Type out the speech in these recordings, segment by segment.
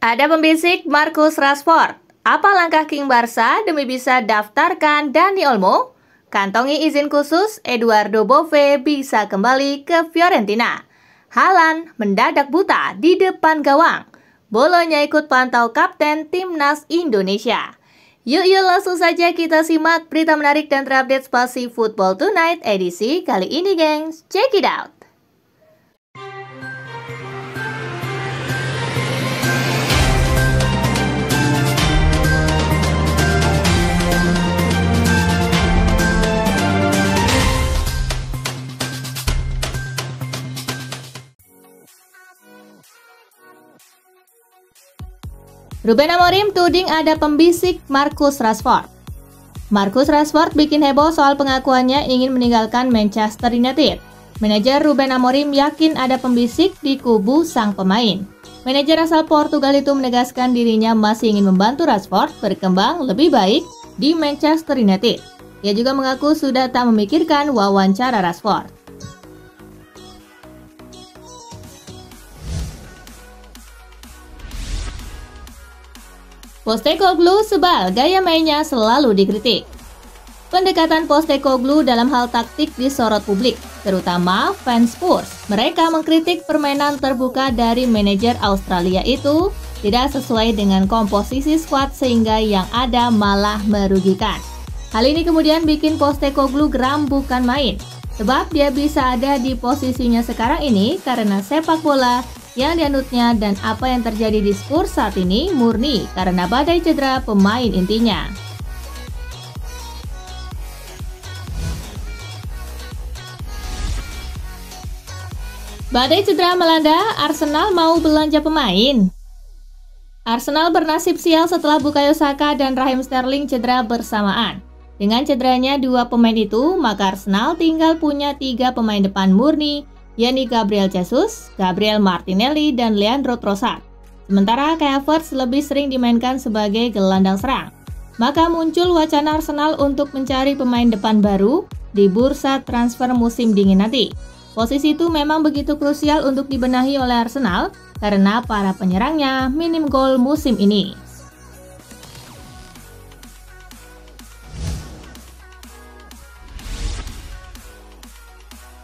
Ada pembisik Marcus Rashford. Apa langkah King Barca demi bisa daftarkan Dani Olmo? Kantongi izin khusus, Eduardo Bove bisa kembali ke Fiorentina. Haaland mendadak buta di depan gawang. Bolonya ikut pantau kapten Timnas Indonesia. Yuk langsung saja kita simak berita menarik dan terupdate Spasi Football Tonight edisi kali ini, gengs. Check it out. Ruben Amorim tuding ada pembisik Marcus Rashford. Marcus Rashford bikin heboh soal pengakuannya ingin meninggalkan Manchester United. Manajer Ruben Amorim yakin ada pembisik di kubu sang pemain. Manajer asal Portugal itu menegaskan dirinya masih ingin membantu Rashford berkembang lebih baik di Manchester United. Ia juga mengaku sudah tak memikirkan wawancara Rashford. Postecoglou sebal, gaya mainnya selalu dikritik. Pendekatan Postecoglou dalam hal taktik disorot publik, terutama fans Spurs. Mereka mengkritik permainan terbuka dari manajer Australia itu tidak sesuai dengan komposisi skuad sehingga yang ada malah merugikan. Hal ini kemudian bikin Postecoglou geram bukan main, sebab dia bisa ada di posisinya sekarang ini karena sepak bola yang dianutnya dan apa yang terjadi di Spurs saat ini murni karena badai cedera pemain intinya. Badai cedera melanda, Arsenal mau belanja pemain. Arsenal bernasib sial setelah Bukayo Saka dan Raheem Sterling cedera bersamaan. Dengan cederanya dua pemain itu, maka Arsenal tinggal punya 3 pemain depan murni, yakni Gabriel Jesus, Gabriel Martinelli, dan Leandro Trossard. Sementara Kai Havertz lebih sering dimainkan sebagai gelandang serang. Maka muncul wacana Arsenal untuk mencari pemain depan baru di bursa transfer musim dingin nanti. Posisi itu memang begitu krusial untuk dibenahi oleh Arsenal karena para penyerangnya minim gol musim ini.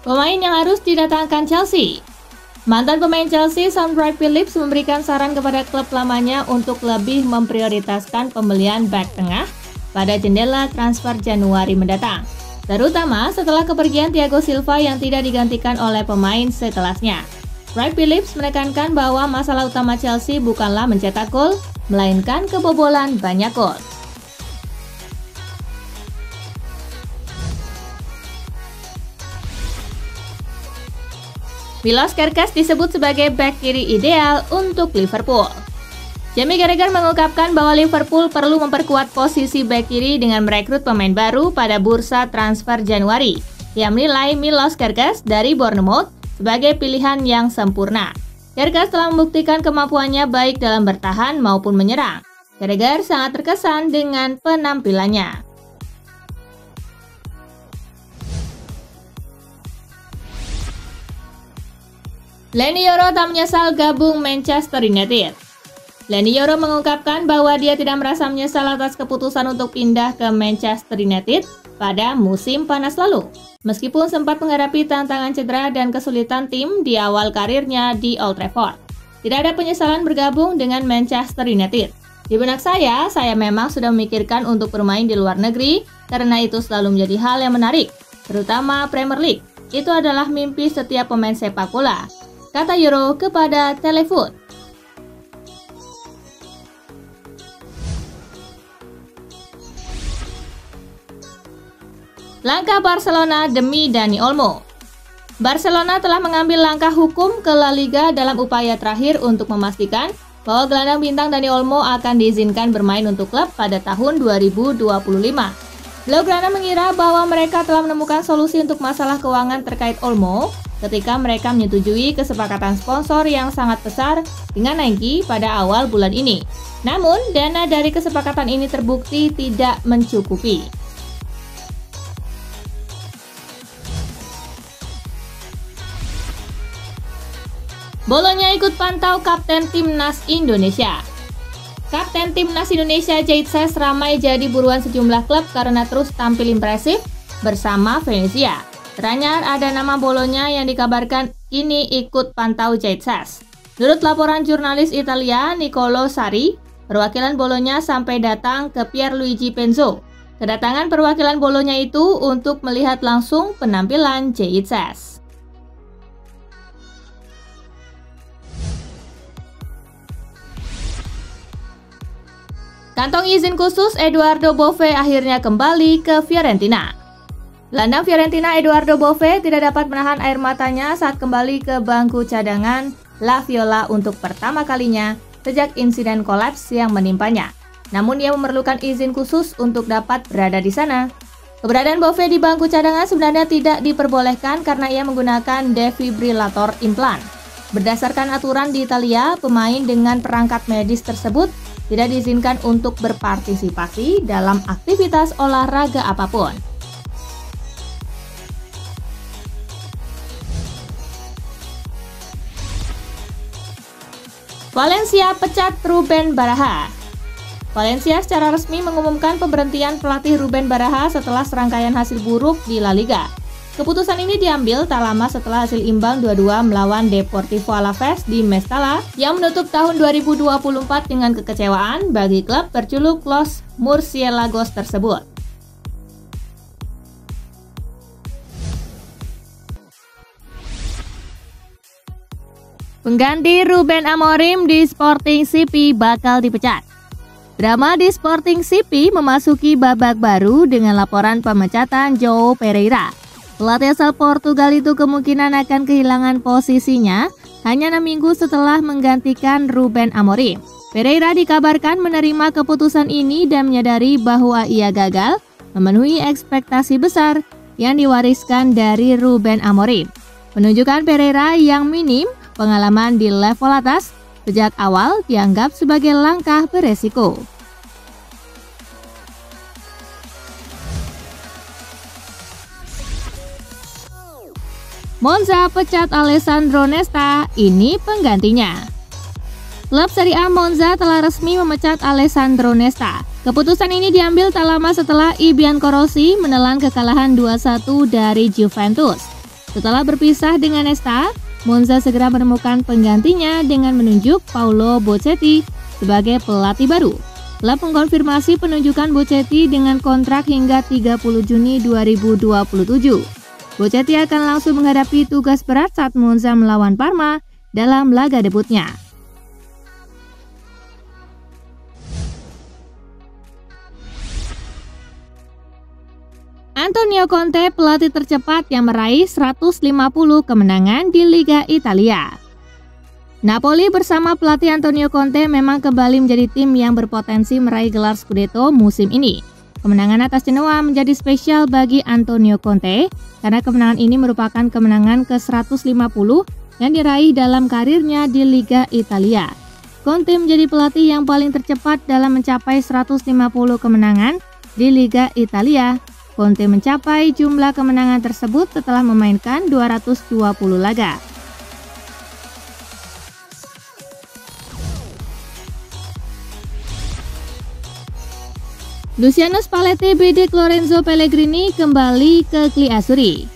Pemain yang harus didatangkan Chelsea. Mantan pemain Chelsea, Sam Wright-Phillips memberikan saran kepada klub lamanya untuk lebih memprioritaskan pembelian bek tengah pada jendela transfer Januari mendatang, terutama setelah kepergian Thiago Silva yang tidak digantikan oleh pemain sekelasnya. Wright-Phillips menekankan bahwa masalah utama Chelsea bukanlah mencetak gol, melainkan kebobolan banyak gol. Milos Kerkez disebut sebagai bek kiri ideal untuk Liverpool. Jamie Carragher mengungkapkan bahwa Liverpool perlu memperkuat posisi bek kiri dengan merekrut pemain baru pada bursa transfer Januari. Ia menilai Milos Kerkez dari Bournemouth sebagai pilihan yang sempurna. Kerkez telah membuktikan kemampuannya baik dalam bertahan maupun menyerang. Carragher sangat terkesan dengan penampilannya. Leny Yoro tak menyesal gabung Manchester United. Leny Yoro mengungkapkan bahwa dia tidak merasa menyesal atas keputusan untuk pindah ke Manchester United pada musim panas lalu. Meskipun sempat menghadapi tantangan cedera dan kesulitan tim di awal karirnya di Old Trafford. Tidak ada penyesalan bergabung dengan Manchester United. Di benak saya memang sudah memikirkan untuk bermain di luar negeri karena itu selalu menjadi hal yang menarik, terutama Premier League. Itu adalah mimpi setiap pemain sepak bola, kata Yoro kepada Telefoot. Langkah Barcelona demi Dani Olmo. Barcelona telah mengambil langkah hukum ke La Liga dalam upaya terakhir untuk memastikan bahwa gelandang bintang Dani Olmo akan diizinkan bermain untuk klub pada tahun 2025. Blaugrana mengira bahwa mereka telah menemukan solusi untuk masalah keuangan terkait Olmo ketika mereka menyetujui kesepakatan sponsor yang sangat besar dengan Nike pada awal bulan ini. Namun, dana dari kesepakatan ini terbukti tidak mencukupi. Bolonya ikut pantau Kapten Timnas Indonesia. Kapten Timnas Indonesia Jaytses ramai jadi buruan sejumlah klub karena terus tampil impresif bersama Venezia. Teranyar ada nama Bolonya yang dikabarkan kini ikut pantau Jaytses. Menurut laporan jurnalis Italia Niccolò Sari, perwakilan Bolonya sampai datang ke Pierluigi Penzo. Kedatangan perwakilan Bolonya itu untuk melihat langsung penampilan Jaytses. Kantong izin khusus Edoardo Bove akhirnya kembali ke Fiorentina. Gelandang Fiorentina Edoardo Bove tidak dapat menahan air matanya saat kembali ke bangku cadangan La Viola untuk pertama kalinya sejak insiden kolaps yang menimpanya. Namun ia memerlukan izin khusus untuk dapat berada di sana. Keberadaan Bove di bangku cadangan sebenarnya tidak diperbolehkan karena ia menggunakan defibrilator implan. Berdasarkan aturan di Italia, pemain dengan perangkat medis tersebut tidak diizinkan untuk berpartisipasi dalam aktivitas olahraga apapun. Valencia pecat Ruben Baraha. Valencia secara resmi mengumumkan pemberhentian pelatih Ruben Baraha setelah serangkaian hasil buruk di La Liga. Keputusan ini diambil tak lama setelah hasil imbang 2-2 melawan Deportivo Alavés di Mestalla yang menutup tahun 2024 dengan kekecewaan bagi klub berjuluk Los Murciélagos tersebut. Pengganti Ruben Amorim di Sporting CP bakal dipecat. Drama di Sporting CP memasuki babak baru dengan laporan pemecatan João Pereira. Pelatih asal Portugal itu kemungkinan akan kehilangan posisinya hanya 6 minggu setelah menggantikan Ruben Amorim. Pereira dikabarkan menerima keputusan ini dan menyadari bahwa ia gagal memenuhi ekspektasi besar yang diwariskan dari Ruben Amorim. Penunjukan Pereira yang minim pengalaman di level atas sejak awal dianggap sebagai langkah beresiko. Monza pecat Alessandro Nesta, ini penggantinya. Klub Serie A Monza telah resmi memecat Alessandro Nesta. Keputusan ini diambil tak lama setelah I Biancorossi menelan kekalahan 2-1 dari Juventus. Setelah berpisah dengan Nesta, Monza segera menemukan penggantinya dengan menunjuk Paolo Bocetti sebagai pelatih baru. Klub mengkonfirmasi penunjukan Bocetti dengan kontrak hingga 30 Juni 2027. Bocetti akan langsung menghadapi tugas berat saat Monza melawan Parma dalam laga debutnya. Antonio Conte pelatih tercepat yang meraih 150 kemenangan di Liga Italia. Napoli bersama pelatih Antonio Conte memang kembali menjadi tim yang berpotensi meraih gelar Scudetto musim ini. Kemenangan atas Genoa menjadi spesial bagi Antonio Conte karena kemenangan ini merupakan kemenangan ke-150 yang diraih dalam karirnya di Liga Italia. Conte menjadi pelatih yang paling tercepat dalam mencapai 150 kemenangan di Liga Italia. Conte mencapai jumlah kemenangan tersebut setelah memainkan 220 laga. Luciano Spalletti bidik Lorenzo Pellegrini kembali ke Cliazzurri.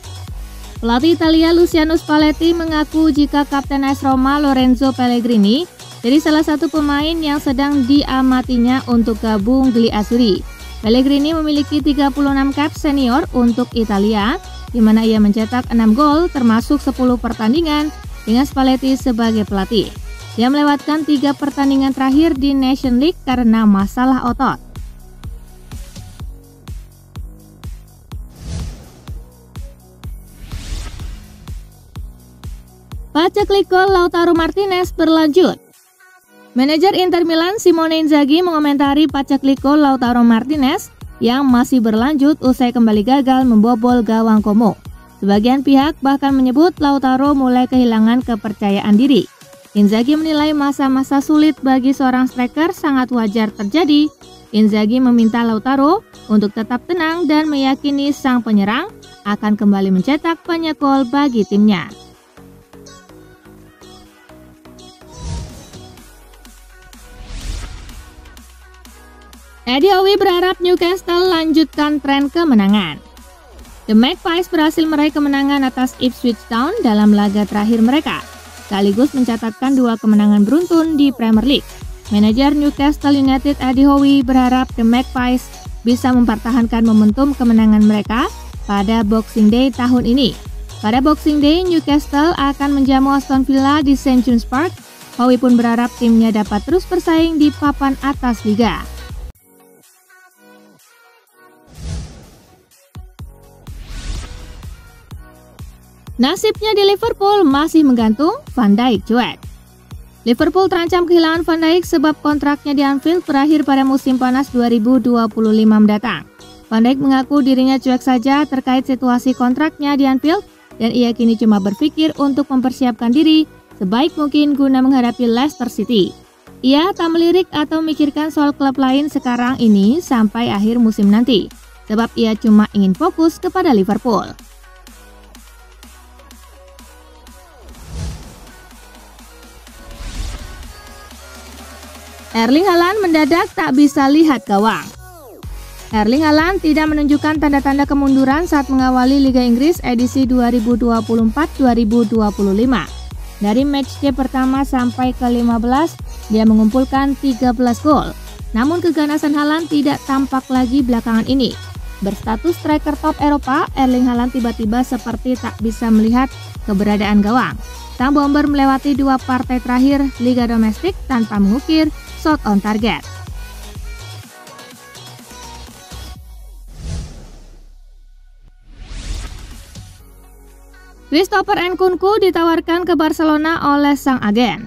Pelatih Italia Luciano Spalletti mengaku jika Kapten AS Roma Lorenzo Pellegrini jadi salah satu pemain yang sedang diamatinya untuk gabung Cliazzurri. Pellegrini memiliki 36 caps senior untuk Italia, di mana ia mencetak 6 gol termasuk 10 pertandingan dengan Spalletti sebagai pelatih. Dia melewatkan 3 pertandingan terakhir di Nation League karena masalah otot. Paceklik Lautaro Martinez berlanjut. Manajer Inter Milan Simone Inzaghi mengomentari paceklik Lautaro Martinez yang masih berlanjut usai kembali gagal membobol gawang Como. Sebagian pihak bahkan menyebut Lautaro mulai kehilangan kepercayaan diri. Inzaghi menilai masa-masa sulit bagi seorang striker sangat wajar terjadi. Inzaghi meminta Lautaro untuk tetap tenang dan meyakini sang penyerang akan kembali mencetak banyak gol bagi timnya. Eddie Howe berharap Newcastle lanjutkan tren kemenangan. The Magpies berhasil meraih kemenangan atas Ipswich Town dalam laga terakhir mereka, sekaligus mencatatkan 2 kemenangan beruntun di Premier League. Manajer Newcastle United Eddie Howe berharap The Magpies bisa mempertahankan momentum kemenangan mereka pada Boxing Day tahun ini. Pada Boxing Day, Newcastle akan menjamu Aston Villa di St James Park. Howe pun berharap timnya dapat terus bersaing di papan atas liga. Nasibnya di Liverpool masih menggantung, Van Dijk cuek. Liverpool terancam kehilangan Van Dijk sebab kontraknya di Anfield berakhir pada musim panas 2025 mendatang. Van Dijk mengaku dirinya cuek saja terkait situasi kontraknya di Anfield dan ia kini cuma berpikir untuk mempersiapkan diri sebaik mungkin guna menghadapi Leicester City. Ia tak melirik atau memikirkan soal klub lain sekarang ini sampai akhir musim nanti, sebab ia cuma ingin fokus kepada Liverpool. Erling Haaland mendadak tak bisa lihat gawang. Erling Haaland tidak menunjukkan tanda-tanda kemunduran saat mengawali Liga Inggris edisi 2024-2025. Dari matchday pertama sampai ke-15, dia mengumpulkan 13 gol. Namun keganasan Haaland tidak tampak lagi belakangan ini. Berstatus striker top Eropa, Erling Haaland tiba-tiba seperti tak bisa melihat keberadaan gawang. Sang bomber melewati 2 partai terakhir Liga Domestik tanpa mengukir shot on target. Christopher Nkunku ditawarkan ke Barcelona oleh sang agen.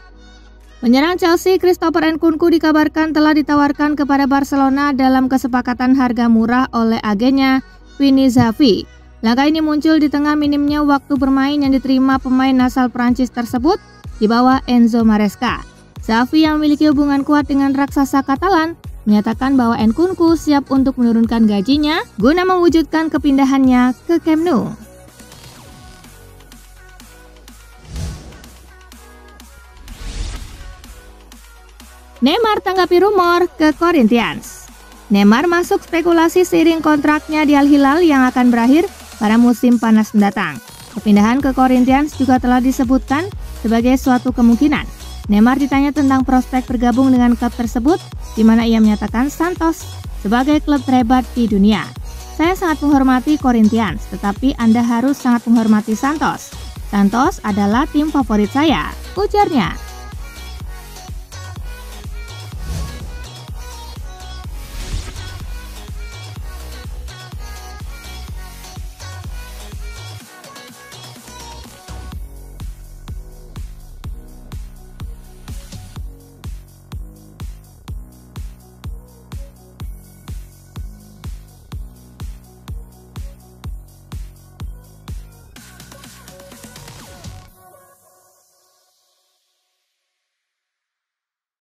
Penyerang Chelsea Christopher Nkunku dikabarkan telah ditawarkan kepada Barcelona dalam kesepakatan harga murah oleh agennya Vini Xavi. Langkah ini muncul di tengah minimnya waktu bermain yang diterima pemain asal Prancis tersebut di bawah Enzo Maresca. Xavi yang memiliki hubungan kuat dengan raksasa Katalan menyatakan bahwa Nkunku siap untuk menurunkan gajinya guna mewujudkan kepindahannya ke Camp Nou. Neymar tanggapi rumor ke Corinthians. Neymar masuk spekulasi seiring kontraknya di Al Hilal yang akan berakhir pada musim panas mendatang. Kepindahan ke Corinthians juga telah disebutkan sebagai suatu kemungkinan. Neymar ditanya tentang prospek bergabung dengan klub tersebut, di mana ia menyatakan Santos sebagai klub terhebat di dunia. Saya sangat menghormati Corinthians, tetapi Anda harus sangat menghormati Santos. Santos adalah tim favorit saya, ujarnya.